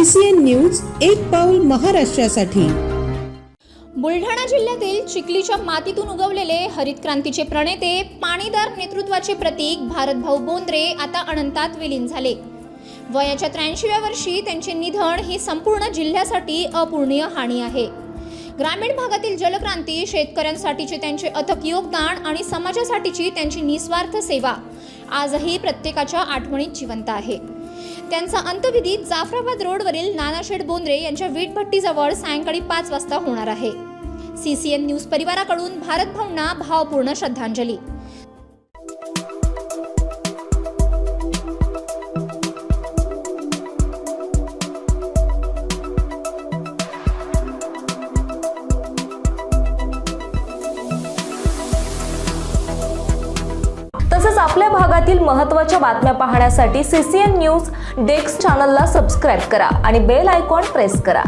CCN news, एक पाऊल महाराष्ट्रासाठी। बुलढाणा जिल्ह्यातील चिखलीच्या मातीतून उगवलेले हरित क्रांतीचे प्रणेते, पाणीदार नेतृत्वाचे प्रतीक भारतभाऊ बोंद्रे आता अनंतात विलीन झाले। वयाच्या 83व्या वर्षी त्यांचे निधन ही संपूर्ण जिल्ह्यासाठी अपूर्णीय हानी आहे। ग्रामीण भागातील जलक्रांती, शेतकऱ्यांसाठीचे त्यांचे अथक योगदान आणि समाजासाठीची त्यांची निस्वार्थ सेवा आजही प्रत्येकाच्या आठवणीत जिवंत आहे। त्यांचा अंत्यविधी जाफराबाद रोडवरील नानाशेठ बोंद्रे यांच्या वीटभट्टीजवळ सायंकाळी 5 वाजता होणार आहे। CCN न्यूज परिवाराकडून भारतभाऊंना भावपूर्ण श्रद्धांजली। तसेच आपल्या भागातील महत्त्वाच्या बातम्या पाहण्यासाठी CCN न्यूज डेस्क चॅनलला सबस्क्राइब करा आणि बेल आयकॉन प्रेस करा।